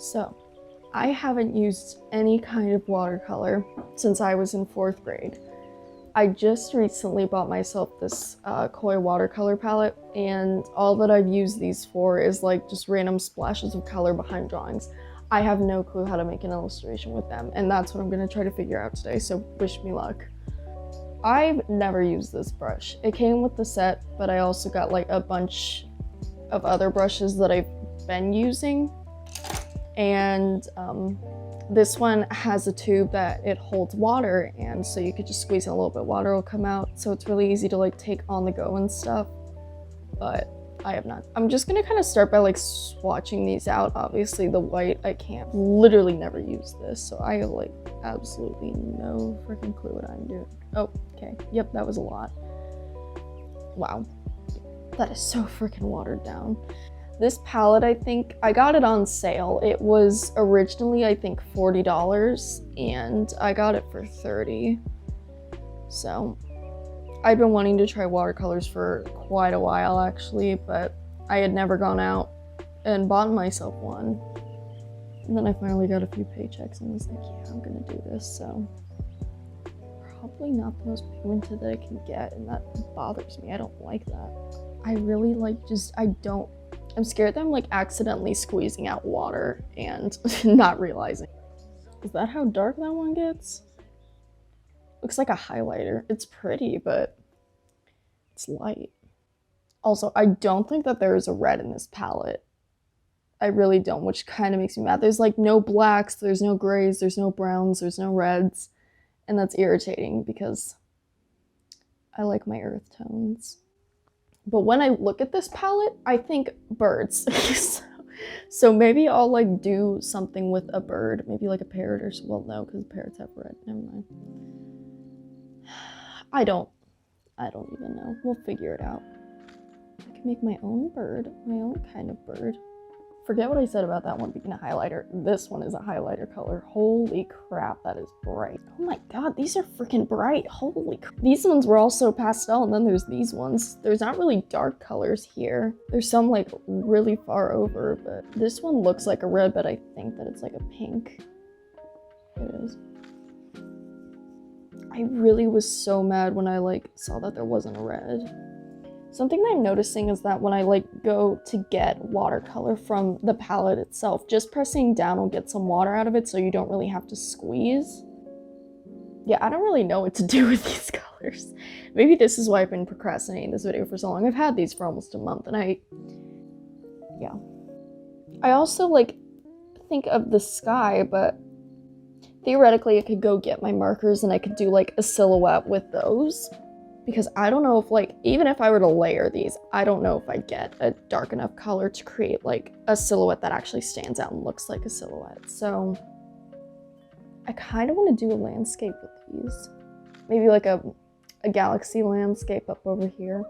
So, I haven't used any kind of watercolor since I was in 4th grade. I just recently bought myself this Koi watercolor palette, and all that I've used these for is like just random splashes of color behind drawings. I have no clue how to make an illustration with them, and that's what I'm gonna try to figure out today, so wish me luck. I've never used this brush. It came with the set, but I also got like a bunch of other brushes that I've been using. And this one has a tube that it holds water, and so you could just squeeze in a little bit, water will come out, so it's really easy to like take on the go and stuff. But I have not. I'm just gonna kind of start by like swatching these out. Obviously the white, I can't, literally never use this, so I have like absolutely no freaking clue what I'm doing. Oh, okay, yep, that was a lot. Wow, that is so freaking watered down. This palette, I think, I got it on sale. It was originally, I think, $40, and I got it for $30. So, I've been wanting to try watercolors for quite a while, actually, but I had never gone out and bought myself one. And then I finally got a few paychecks and was like, yeah, I'm gonna do this, so. Probably not the most pigmented that I can get, and that bothers me. I don't like that. I really like I'm scared that I'm like accidentally squeezing out water and not realizing. Is that how dark that one gets? Looks like a highlighter. It's pretty, but it's light. Also, I don't think that there is a red in this palette. I really don't, which kind of makes me mad. There's like no blacks, there's no grays, there's no browns, there's no reds. And that's irritating because I like my earth tones. But when I look at this palette, I think birds. So maybe I'll like do something with a bird, maybe like a parrot or so. Well, no, because parrots have red. Never mind. I don't even know. We'll figure it out. I can make my own bird, my own kind of bird. Forget what I said about that one being a highlighter. This one is a highlighter color. Holy crap, that is bright. Oh my god, these are freaking bright. Holy crap. These ones were also pastel, and then there's these ones. There's not really dark colors here. There's some like really far over, but this one looks like a red, but I think that it's like a pink. It is. I really was so mad when I like saw that there wasn't a red. Something that I'm noticing is that when I like go to get watercolor from the palette itself, just pressing down will get some water out of it, so you don't really have to squeeze. Yeah, I don't really know what to do with these colors. Maybe this is why I've been procrastinating this video for so long. I've had these for almost a month, and yeah. I also like think of the sky, but theoretically I could go get my markers and I could do like a silhouette with those. Because I don't know if like, even if I were to layer these, I don't know if I'd get a dark enough color to create like a silhouette that actually stands out and looks like a silhouette. So I kind of want to do a landscape with these. Maybe like a galaxy landscape up over here.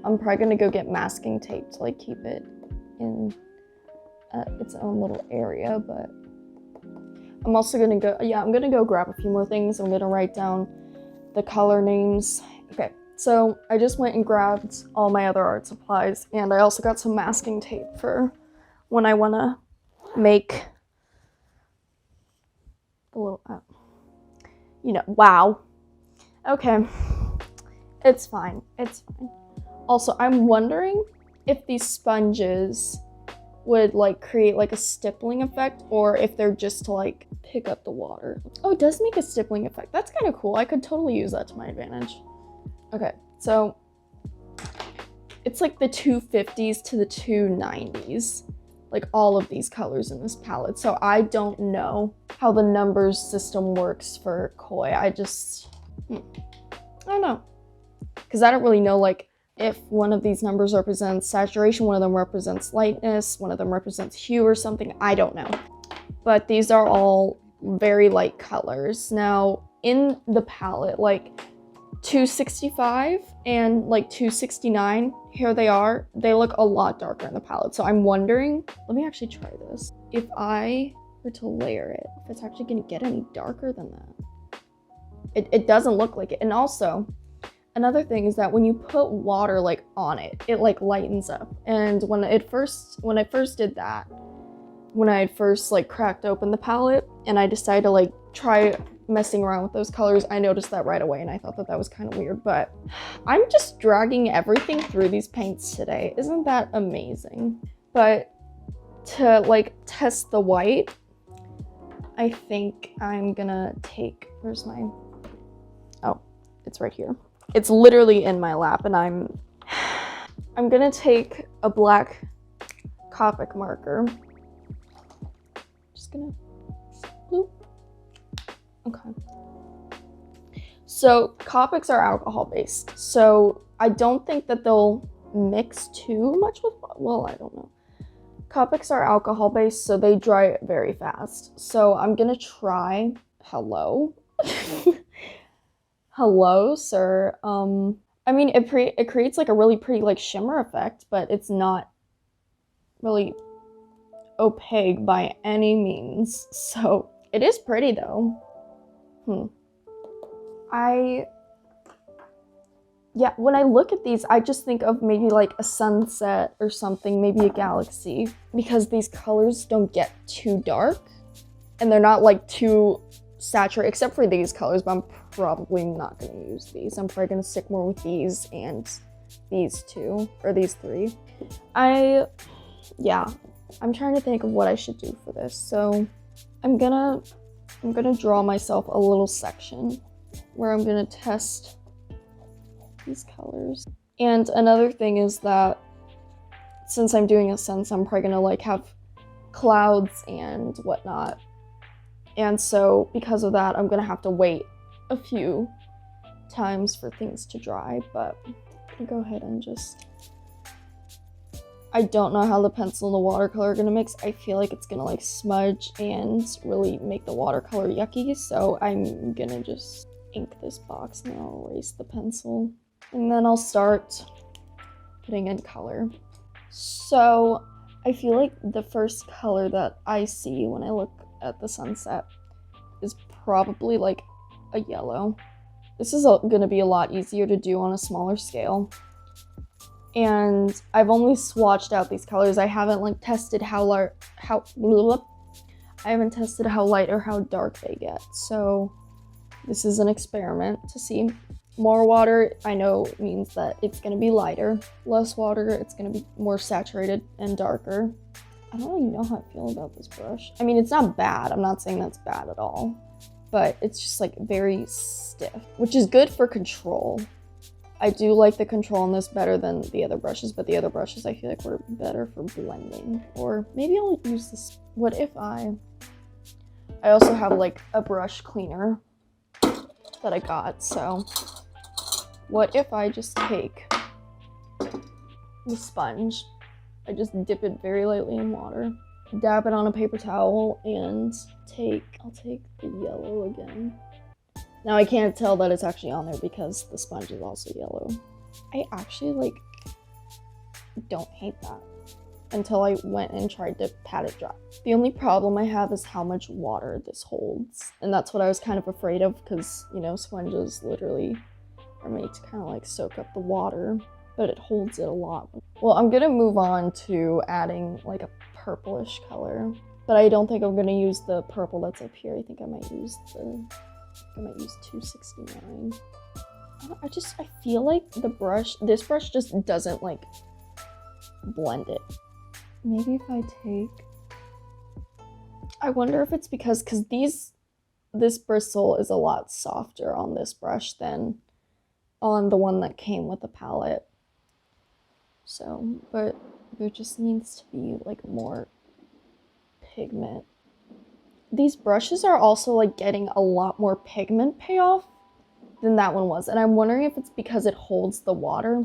I'm probably gonna go get masking tape to like keep it in its own little area, but I'm also gonna go, yeah, I'm gonna go grab a few more things. I'm gonna write down the color names. Okay, so I just went and grabbed all my other art supplies, and I also got some masking tape for when I want to make the little, you know, wow. Okay, it's fine, it's fine. Also, I'm wondering if these sponges would like create like a stippling effect, or if they're just to like pick up the water. Oh, it does make a stippling effect. That's kind of cool. I could totally use that to my advantage. Okay, so it's like the 250s to the 290s, like all of these colors in this palette. So I don't know how the numbers system works for Koi. I don't know, because I don't really know like if one of these numbers represents saturation, one of them represents lightness, one of them represents hue or something. I don't know. But these are all very light colors. Now, in the palette, like 265 and like 269, here they are. They look a lot darker in the palette. So I'm wondering, let me actually try this. If I were to layer it, if it's actually gonna get any darker than that. It doesn't look like it. And also, another thing is that when you put water like on it, it like lightens up. And when I first did that, when I had first like cracked open the palette and I decided to like try messing around with those colors, I noticed that right away and I thought that that was kind of weird, but I'm just dragging everything through these paints today. Isn't that amazing? But to like test the white, I think I'm gonna take, where's my, oh, it's right here. It's literally in my lap, and I'm gonna take a black Copic marker. Just gonna bloop. Okay. So Copics are alcohol based, so I don't think that they'll mix too much with, well, I don't know. Copics are alcohol based, so they dry very fast. So I'm gonna try, hello. Hello, sir. I mean, it creates like a really pretty like shimmer effect, but it's not really opaque by any means. So it is pretty though. Yeah, when I look at these, I just think of maybe like a sunset or something, maybe a galaxy, because these colors don't get too dark and they're not like too saturated, except for these colors, but I'm probably not going to use these. I'm probably going to stick more with these and these two, or these three. Yeah, I'm trying to think of what I should do for this. So I'm gonna draw myself a little section where I'm gonna test these colors. And another thing is that since I'm doing a sunset, I'm probably gonna like have clouds and whatnot. And so because of that, I'm gonna have to wait a few times for things to dry, but I'll go ahead and just, I don't know how the pencil and the watercolor are gonna mix. I feel like it's gonna like smudge and really make the watercolor yucky, so I'm gonna just ink this box and then I'll erase the pencil. And then I'll start putting in color. So I feel like the first color that I see when I look at the sunset is probably like a yellow. This is gonna be a lot easier to do on a smaller scale. And I've only swatched out these colors. I haven't like tested how light or how dark they get. So this is an experiment to see. More water, I know, means that it's gonna be lighter. Less water, it's gonna be more saturated and darker. I don't really know how I feel about this brush. I mean, it's not bad. I'm not saying that's bad at all, but it's just like very stiff, which is good for control. I do like the control on this better than the other brushes, but the other brushes I feel like were better for blending. Or maybe I'll use this. What if I also have like a brush cleaner that I got, so what if I just take the sponge, I just dip it very lightly in water, dab it on a paper towel, and I'll take the yellow again. Now I can't tell that it's actually on there because the sponge is also yellow. I actually like don't hate that until I went and tried to pat it dry. The only problem I have is how much water this holds, and that's what I was kind of afraid of because, you know, sponges literally are made to kind of like soak up the water, but it holds it a lot. Well, I'm gonna move on to adding like a purplish color, but I don't think I'm gonna use the purple that's up here. I think I might use 269. I feel like this brush just doesn't like blend it. Maybe if I I wonder if it's because this bristle is a lot softer on this brush than on the one that came with the palette. So, but there just needs to be like more pigment. These brushes are also like getting a lot more pigment payoff than that one was, and I'm wondering if it's because it holds the water.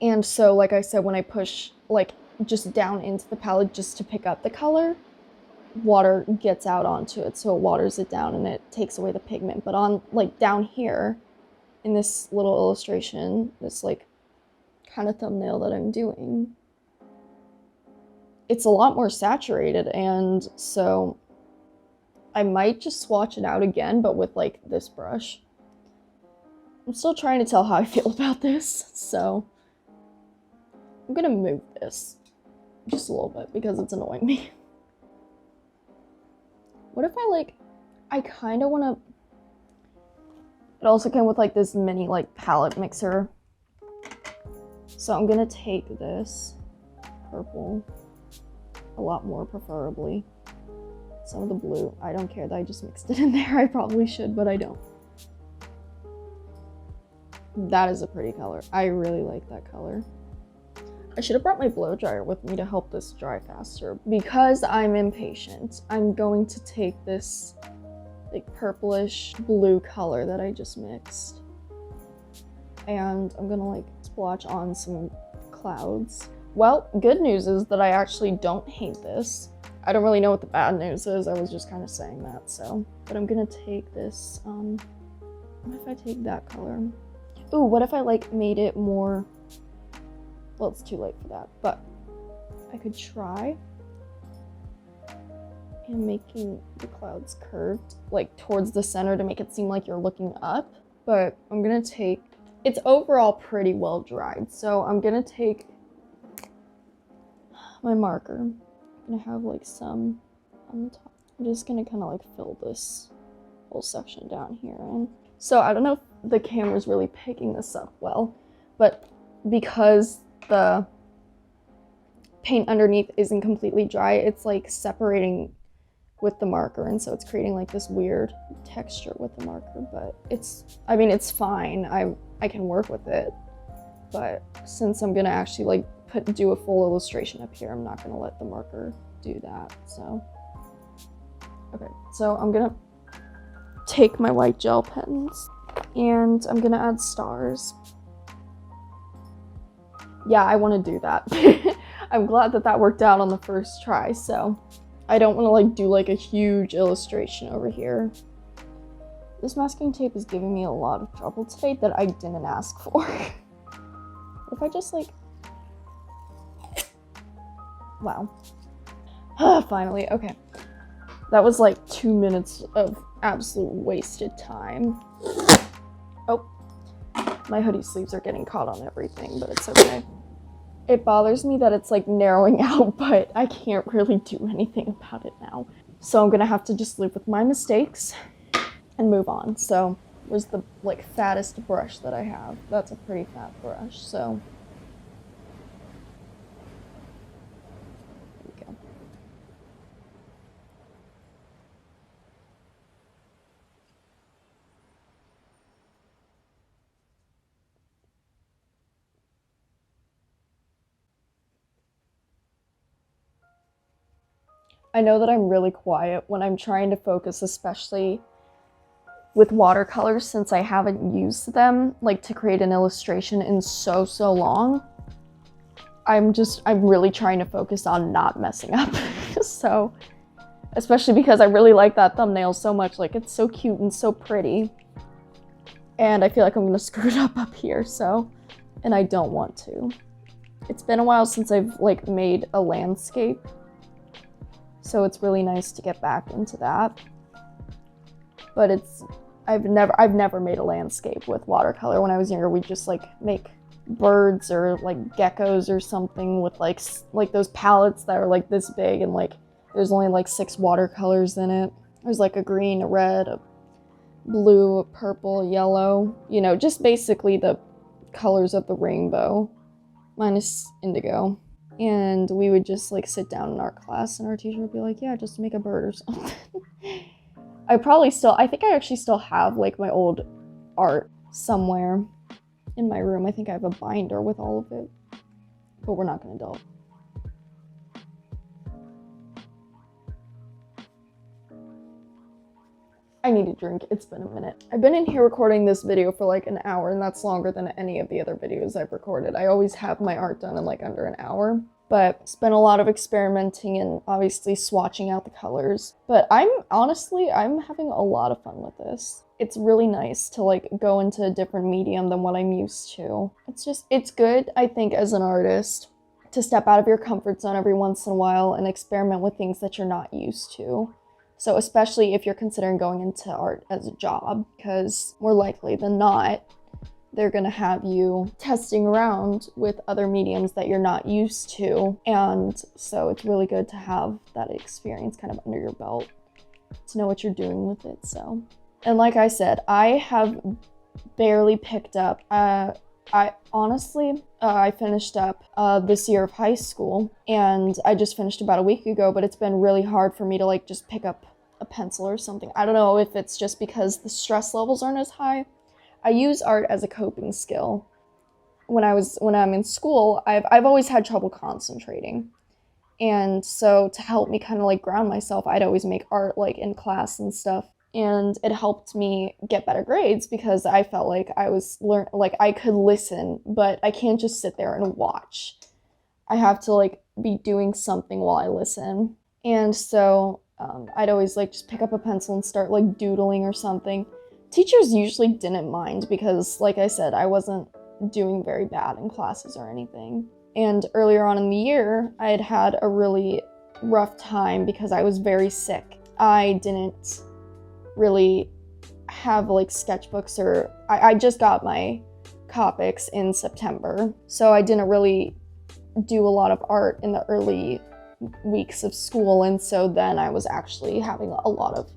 And so, like I said, when I push like just down into the palette just to pick up the color, water gets out onto it, so it waters it down and it takes away the pigment. But on like down here in this little illustration, this like kind of thumbnail that I'm doing, it's a lot more saturated, and so I might just swatch it out again, but with like this brush. I'm still trying to tell how I feel about this, so I'm gonna move this just a little bit because it's annoying me. What if I kind of want to, it also came with like this mini like palette mixer. So I'm gonna take this purple, a lot more preferably. Some of the blue, I don't care that I just mixed it in there. I probably should, but I don't. That is a pretty color. I really like that color. I should have brought my blow dryer with me to help this dry faster. Because I'm impatient, I'm going to take this like purplish blue color that I just mixed. And I'm gonna like splotch on some clouds. Well, good news is that I actually don't hate this. I don't really know what the bad news is. I was just kind of saying that, so. But I'm gonna take this, what if I take that color? Ooh, what if I like made it more, well, it's too late for that, but I could try and making the clouds curved like towards the center to make it seem like you're looking up. But I'm gonna take, it's overall pretty well dried, so I'm gonna take my marker. I'm gonna have like some on the top. I'm just gonna kind of like fill this whole section down here in. So I don't know if the camera's really picking this up well, but because the paint underneath isn't completely dry, it's like separating with the marker, and so it's creating like this weird texture with the marker. But it's, I mean, it's fine. I can work with it, but since I'm gonna actually like do a full illustration up here, I'm not gonna let the marker do that. So okay, so I'm gonna take my white gel pens and I'm gonna add stars. Yeah, I want to do that. I'm glad that that worked out on the first try, so I don't want to like do like a huge illustration over here. This masking tape is giving me a lot of trouble today that I didn't ask for. If I just like, wow. Finally, okay. That was like 2 minutes of absolute wasted time. Oh, my hoodie sleeves are getting caught on everything, but it's okay. It bothers me that it's like narrowing out, but I can't really do anything about it now. So I'm gonna have to just live with my mistakes and move on. So where's the like fattest brush that I have? That's a pretty fat brush, so. There we go. I know that I'm really quiet when I'm trying to focus, especially with watercolors, since I haven't used them like to create an illustration in so long. I'm really trying to focus on not messing up. So, especially because I really like that thumbnail so much, like it's so cute and so pretty. And I feel like I'm gonna screw it up here, so, and I don't want to. It's been a while since I've like made a landscape. So it's really nice to get back into that. But I've never made a landscape with watercolor. When I was younger, we'd just like make birds or like geckos or something with like those palettes that are like this big, and like there's only like 6 watercolors in it. There's like a green, a red, a blue, a purple, yellow, you know, just basically the colors of the rainbow minus indigo. And we would just like sit down in art class and our teacher would be like, yeah, just make a bird or something. I think I actually still have like my old art somewhere in my room. I think I have a binder with all of it, but we're not gonna delve. I need a drink, it's been a minute. I've been in here recording this video for like an hour, and that's longer than any of the other videos I've recorded. I always have my art done in like under an hour, but spent a lot of experimenting and obviously swatching out the colors. But I'm having a lot of fun with this. It's really nice to like go into a different medium than what I'm used to. It's good, I think, as an artist to step out of your comfort zone every once in a while and experiment with things that you're not used to. So especially if you're considering going into art as a job, because more likely than not, they're gonna have you testing around with other mediums that you're not used to. And so it's really good to have that experience kind of under your belt to know what you're doing with it. So, and like I said, I have barely picked up. I honestly, I finished up this year of high school, and I just finished about a week ago, but it's been really hard for me to like just pick up a pencil or something. I don't know if it's just because the stress levels aren't as high. I use art as a coping skill. When I'm in school, I've always had trouble concentrating. And so to help me kind of like ground myself, I'd always make art like in class and stuff. And it helped me get better grades because I felt like I was like I could listen, but I can't just sit there and watch. I have to like be doing something while I listen. And so I'd always like just pick up a pencil and start like doodling or something. Teachers usually didn't mind because, like I said, I wasn't doing very bad in classes or anything. And earlier on in the year, I had a really rough time because I was very sick. I didn't really have like sketchbooks, or I just got my Copics in September. So I didn't really do a lot of art in the early weeks of school. And so then I was actually having a lot of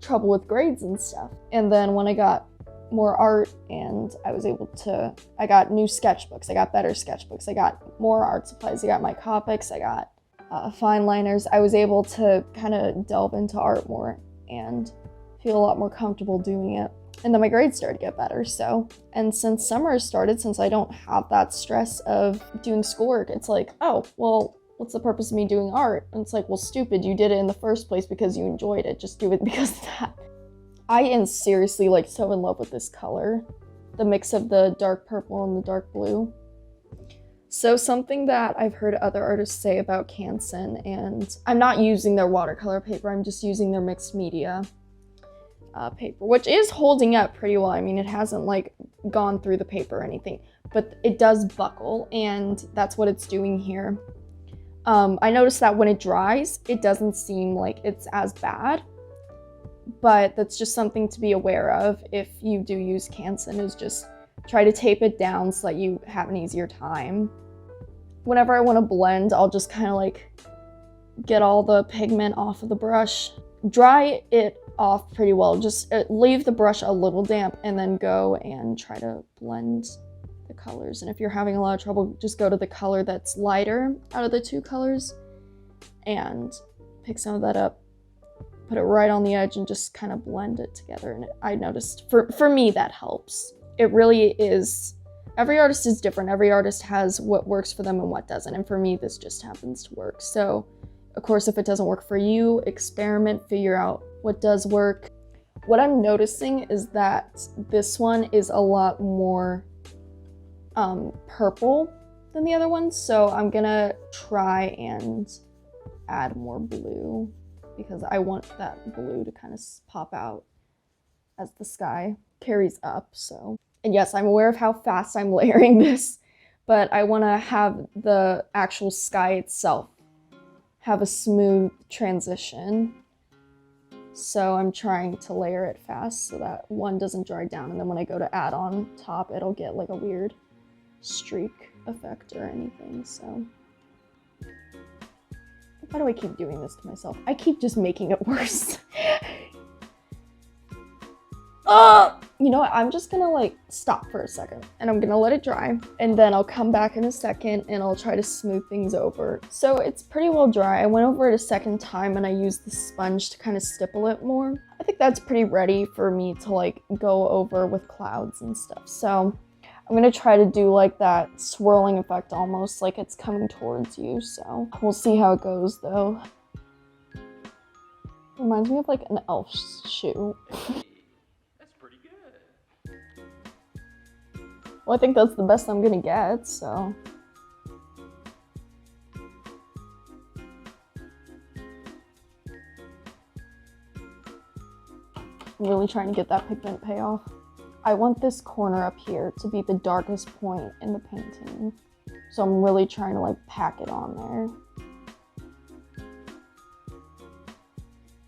trouble with grades and stuff. And then when I got more art and I got new sketchbooks, I got better sketchbooks, I got more art supplies, I got my Copics, I got fine liners, I was able to kind of delve into art more and feel a lot more comfortable doing it. And then my grades started to get better, so. And since summer has started, since I don't have that stress of doing schoolwork, it's like, oh, well, what's the purpose of me doing art? And it's like, well, stupid, you did it in the first place because you enjoyed it, just do it because of that. I am seriously like so in love with this color, the mix of the dark purple and the dark blue. So something that I've heard other artists say about Canson, and I'm not using their watercolor paper, I'm just using their mixed media paper, which is holding up pretty well. I mean, it hasn't like gone through the paper or anything, but it does buckle, and that's what it's doing here. I noticed that when it dries, it doesn't seem like it's as bad, but that's just something to be aware of if you do use Canson, is just try to tape it down so that you have an easier time. Whenever I want to blend, I'll just kind of like get all the pigment off of the brush, dry it off pretty well, just leave the brush a little damp, and then go and try to blend the colors. And if you're having a lot of trouble, just go to the color that's lighter out of the two colors and pick some of that up, put it right on the edge, and just kind of blend it together. And I noticed for me that helps. It really is, every artist is different. Every artist has what works for them and what doesn't. And for me, this just happens to work. So of course, if it doesn't work for you, experiment, figure out what does work. What I'm noticing is that this one is a lot more purple than the other ones. So I'm gonna try and add more blue because I want that blue to kind of pop out as the sky carries up. So, and yes, I'm aware of how fast I'm layering this, but I want to have the actual sky itself have a smooth transition. So I'm trying to layer it fast so that one doesn't dry down, and then when I go to add on top, it'll get like a weird streak effect or anything. So why do I keep doing this to myself? I keep just making it worse. You know what? I'm just gonna like stop for a second and I'm gonna let it dry, and then I'll come back in a second and I'll try to smooth things over. So it's pretty well dry. I went over it a second time and I used the sponge to kind of stipple it more. I think that's pretty ready for me to like go over with clouds and stuff. So I'm gonna try to do like that swirling effect, almost like it's coming towards you. So we'll see how it goes though. Reminds me of like an elf's shoe. Well, I think that's the best I'm gonna get, so. I'm really trying to get that pigment payoff. I want this corner up here to be the darkest point in the painting. So I'm really trying to like pack it on there.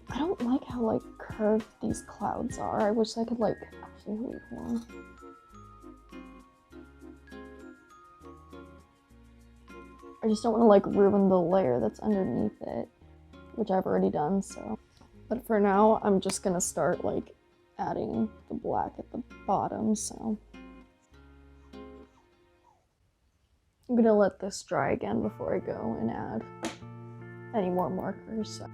I don't like how like curved these clouds are. I wish I could like actually leave one. I just don't want to like ruin the layer that's underneath it, which I've already done, so. But for now, I'm just gonna start like adding the black at the bottom, so. I'm gonna let this dry again before I go and add any more markers. So.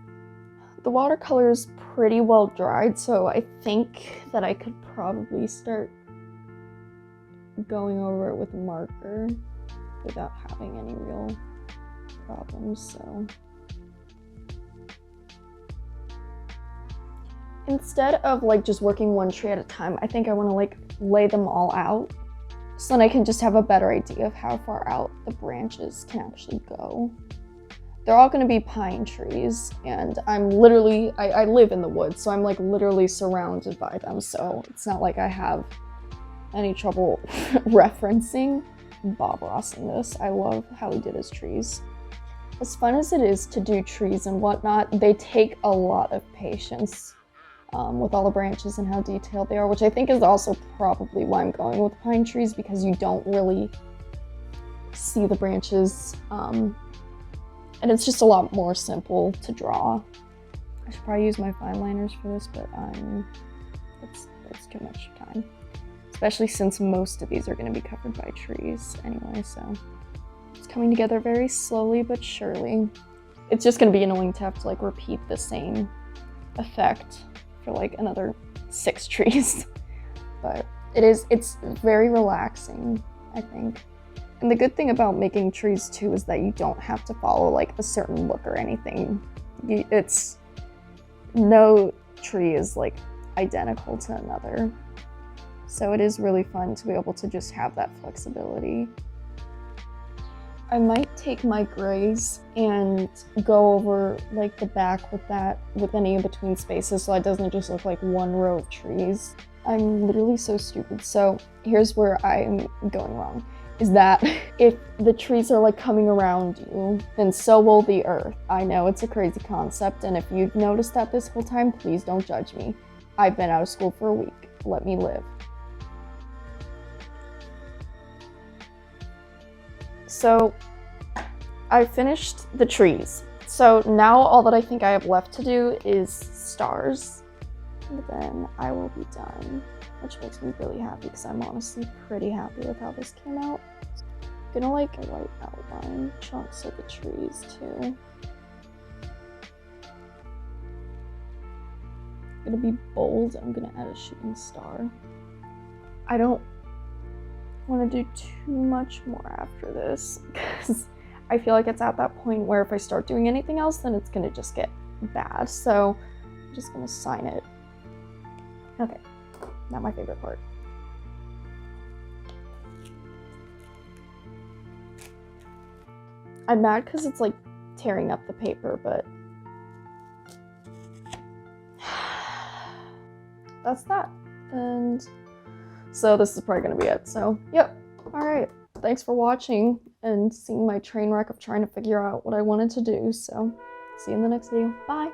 The watercolor is pretty well dried, so I think that I could probably start going over it with a marker without having any real problems, so. Instead of like just working one tree at a time, I think I want to like lay them all out so then I can just have a better idea of how far out the branches can actually go. They're all going to be pine trees, and I'm literally, I live in the woods, so I'm like literally surrounded by them, so it's not like I have any trouble referencing Bob Ross in this. I love how he did his trees. As fun as it is to do trees and whatnot, they take a lot of patience with all the branches and how detailed they are, which I think is also probably why I'm going with pine trees, because you don't really see the branches, and it's just a lot more simple to draw. I should probably use my fine liners for this, but it's too much time. Especially since most of these are going to be covered by trees anyway, so. It's coming together very slowly but surely. It's just going to be annoying to have to like repeat the same effect for like another 6 trees. But it's very relaxing, I think. And the good thing about making trees too is that you don't have to follow like a certain look or anything. No tree is like identical to another. So it is really fun to be able to just have that flexibility. I might take my grays and go over like the back with any in between spaces so it doesn't just look like one row of trees. I'm literally so stupid. So here's where I'm going wrong. Is that if the trees are like coming around you, then so will the earth. I know it's a crazy concept, and if you've noticed that this whole time, please don't judge me. I've been out of school for a week. Let me live. So I finished the trees. So now all that I think I have left to do is stars, and then I will be done. Which makes me really happy because I'm honestly pretty happy with how this came out. I'm gonna like a white outline chunks of the trees too. I'm gonna be bold. I'm gonna add a shooting star. I don't want to do too much more after this because I feel like it's at that point where if I start doing anything else, then it's gonna just get bad. So I'm just gonna sign it. Okay. Not my favorite part. I'm mad because it's like tearing up the paper, but that's that. And so this is probably gonna be it. So, yep. All right. Thanks for watching and seeing my train wreck of trying to figure out what I wanted to do. So, see you in the next video. Bye.